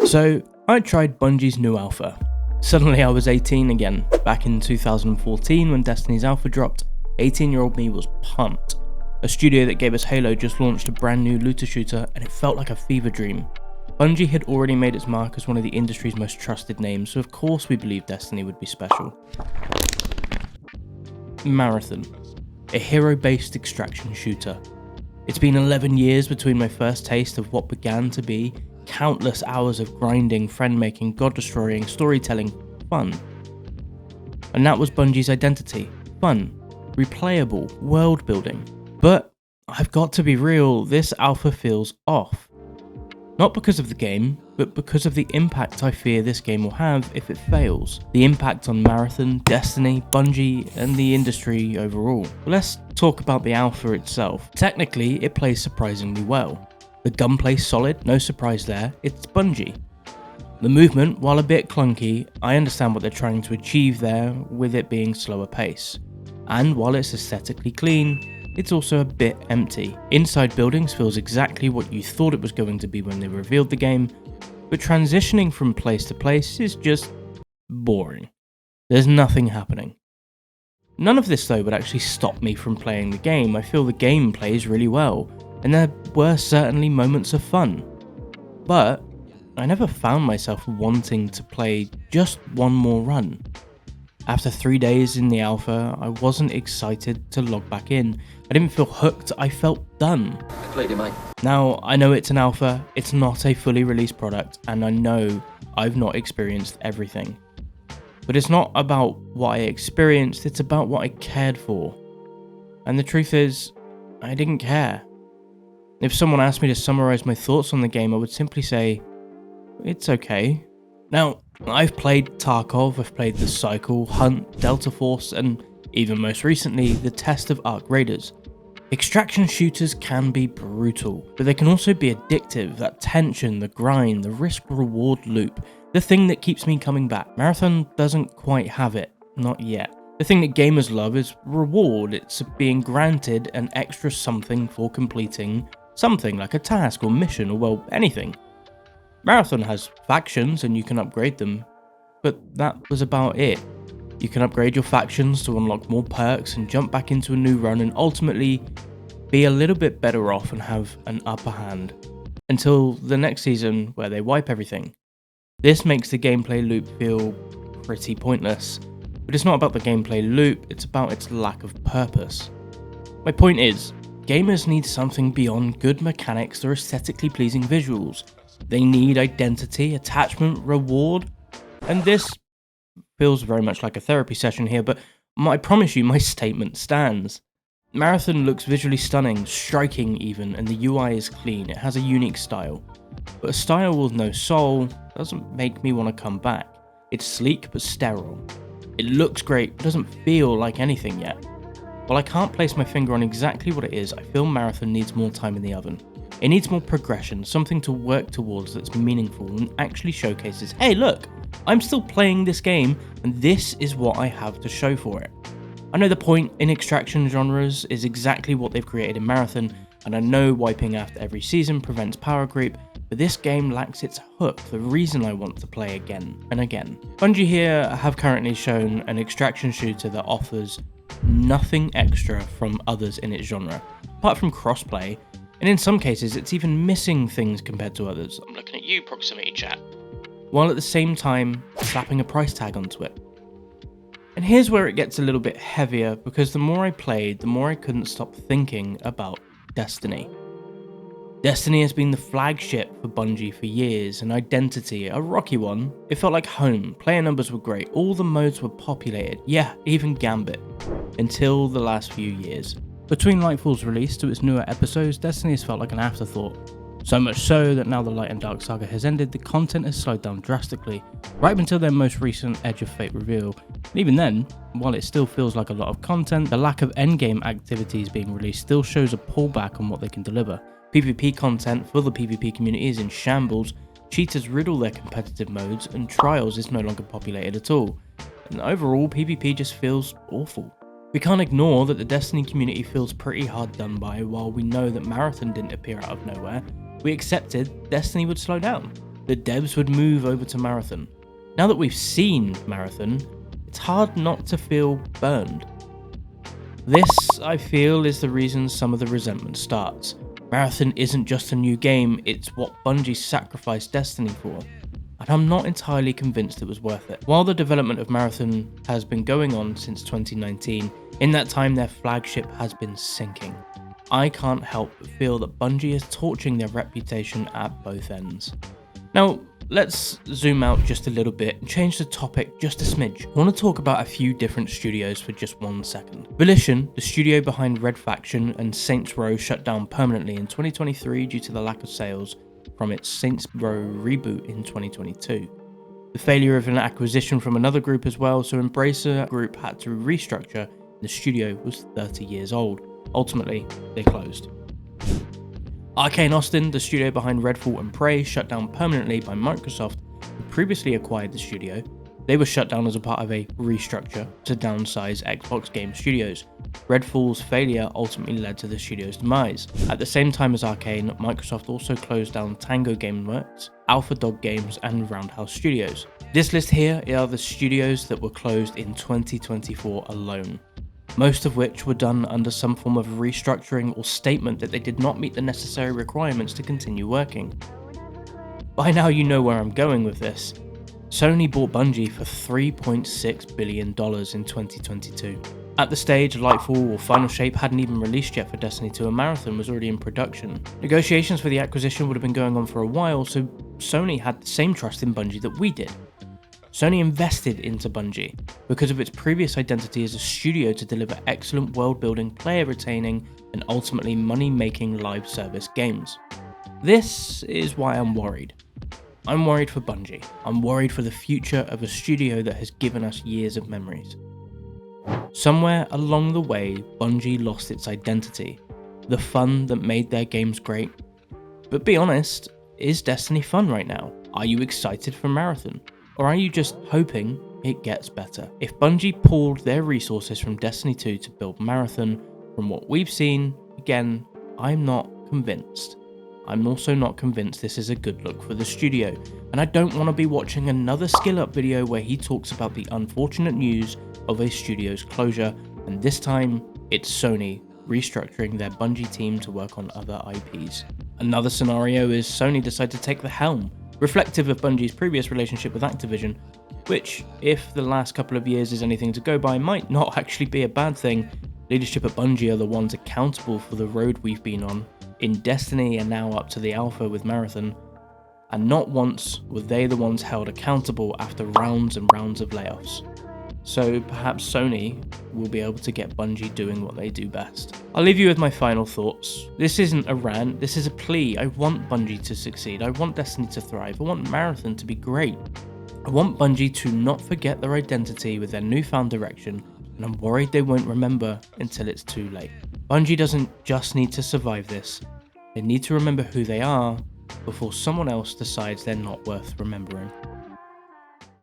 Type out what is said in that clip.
So I tried Bungie's new alpha. Suddenly I was 18 again. Back in 2014 when Destiny's alpha dropped, 18-year-old me was pumped. A studio that gave us Halo just launched a brand new looter shooter and it felt like a fever dream. Bungie had already made its mark as one of the industry's most trusted names, so of course we believed Destiny would be special. Marathon, a hero-based extraction shooter. It's been 11 years between my first taste of what began to be countless hours of grinding, friend-making, god-destroying, storytelling, fun. And that was Bungie's identity. Fun, replayable, world-building. But I've got to be real, this alpha feels off. Not because of the game, but because of the impact I fear this game will have if it fails. The impact on Marathon, Destiny, Bungie, and the industry overall. But let's talk about the alpha itself. Technically, it plays surprisingly well. The gunplay's solid, no surprise there, it's Bungie. The movement, while a bit clunky, I understand what they're trying to achieve there with it being slower pace. And while it's aesthetically clean, it's also a bit empty. Inside buildings feels exactly what you thought it was going to be when they revealed the game, but transitioning from place to place is just boring. There's nothing happening. None of this though would actually stop me from playing the game. I feel the game plays really well, and there were certainly moments of fun. But I never found myself wanting to play just one more run. After 3 days in the alpha, I wasn't excited to log back in. I didn't feel hooked, I felt done. Completely, mate. Now, I know it's an alpha, it's not a fully released product, and I know I've not experienced everything. But it's not about what I experienced, it's about what I cared for. And the truth is, I didn't care. If someone asked me to summarize my thoughts on the game, I would simply say, it's okay. Now, I've played Tarkov, I've played The Cycle, Hunt, Delta Force, and even most recently, the Test of Arc Raiders. Extraction shooters can be brutal, but they can also be addictive. That tension, the grind, the risk-reward loop, the thing that keeps me coming back. Marathon doesn't quite have it, not yet. The thing that gamers love is reward. It's being granted an extra something for completing something like a task or mission or, well, anything. Marathon has factions and you can upgrade them, but that was about it. You can upgrade your factions to unlock more perks and jump back into a new run and ultimately be a little bit better off and have an upper hand. Until the next season where they wipe everything. This makes the gameplay loop feel pretty pointless, but it's not about the gameplay loop, it's about its lack of purpose. My point is, gamers need something beyond good mechanics or aesthetically pleasing visuals. They need identity, attachment, reward, and this feels very much like a therapy session here, but I promise you my statement stands. Marathon looks visually stunning, striking even, and the UI is clean, it has a unique style. But a style with no soul doesn't make me want to come back. It's sleek but sterile. It looks great, but doesn't feel like anything yet. While I can't place my finger on exactly what it is, I feel Marathon needs more time in the oven. It needs more progression, something to work towards that's meaningful and actually showcases, hey look, I'm still playing this game and this is what I have to show for it. I know the point in extraction genres is exactly what they've created in Marathon, and I know wiping after every season prevents power creep, but this game lacks its hook, the reason I want to play again and again. Bungie here have currently shown an extraction shooter that offers nothing extra from others in its genre, apart from crossplay, and in some cases it's even missing things compared to others. I'm looking at you, proximity chat. While at the same time slapping a price tag onto it. And here's where it gets a little bit heavier, because the more I played, the more I couldn't stop thinking about Destiny. Destiny has been the flagship for Bungie for years, an identity, a rocky one. It felt like home, player numbers were great, all the modes were populated, yeah, even Gambit. Until the last few years. Between Lightfall's release to its newer episodes, Destiny has felt like an afterthought. So much so that now the Light and Dark saga has ended, the content has slowed down drastically, right up until their most recent Edge of Fate reveal. And even then, while it still feels like a lot of content, the lack of endgame activities being released still shows a pullback on what they can deliver. PvP content for the PvP community is in shambles, cheaters riddle their competitive modes, and Trials is no longer populated at all. And overall, PvP just feels awful. We can't ignore that the Destiny community feels pretty hard done by. While we know that Marathon didn't appear out of nowhere, we accepted Destiny would slow down. the devs would move over to Marathon. Now that we've seen Marathon, it's hard not to feel burned. This, I feel, is the reason some of the resentment starts. Marathon isn't just a new game, it's what Bungie sacrificed Destiny for, and I'm not entirely convinced it was worth it. While the development of Marathon has been going on since 2019, in that time their flagship has been sinking. I can't help but feel that Bungie is torching their reputation at both ends. Now, let's zoom out just a little bit and change the topic just a smidge. I want to talk about a few different studios for just 1 second. Volition, the studio behind Red Faction and Saints Row, shut down permanently in 2023 due to the lack of sales from its Saints Row reboot in 2022. The failure of an acquisition from another group as well, so Embracer Group had to restructure. The studio was 30 years old. Ultimately, they closed. Arcane Austin, the studio behind Redfall and Prey, shut down permanently by Microsoft, who previously acquired the studio. They were shut down as a part of a restructure to downsize Xbox Game Studios. Redfall's failure ultimately led to the studio's demise. At the same time as Arcane, Microsoft also closed down Tango Gameworks, Alpha Dog Games, and Roundhouse Studios. This list here are the studios that were closed in 2024 alone, most of which were done under some form of restructuring or statement that they did not meet the necessary requirements to continue working. By now you know where I'm going with this. Sony bought Bungie for $3.6 billion in 2022. At the stage, Lightfall or Final Shape hadn't even released yet for Destiny 2 and Marathon was already in production. Negotiations for the acquisition would have been going on for a while, so Sony had the same trust in Bungie that we did. Sony invested into Bungie because of its previous identity as a studio to deliver excellent world-building, player-retaining, and ultimately money-making live service games. This is why I'm worried. I'm worried for Bungie. I'm worried for the future of a studio that has given us years of memories. Somewhere along the way, Bungie lost its identity, the fun that made their games great. But be honest, is Destiny fun right now? Are you excited for Marathon? Or are you just hoping it gets better? If Bungie pulled their resources from Destiny 2 to build Marathon, from what we've seen, again, I'm not convinced. I'm also not convinced this is a good look for the studio, and I don't want to be watching another Skill Up video where he talks about the unfortunate news of a studio's closure, and this time it's Sony restructuring their Bungie team to work on other IPs. Another scenario is Sony decide to take the helm, reflective of Bungie's previous relationship with Activision, which, if the last couple of years is anything to go by, might not actually be a bad thing. Leadership at Bungie are the ones accountable for the road we've been on in Destiny and now up to the Alpha with Marathon, and not once were they the ones held accountable after rounds and rounds of layoffs. So perhaps Sony will be able to get Bungie doing what they do best. I'll leave you with my final thoughts. This isn't a rant, this is a plea. I want Bungie to succeed, I want Destiny to thrive, I want Marathon to be great. I want Bungie to not forget their identity with their newfound direction, and I'm worried they won't remember until it's too late. Bungie doesn't just need to survive this, they need to remember who they are before someone else decides they're not worth remembering.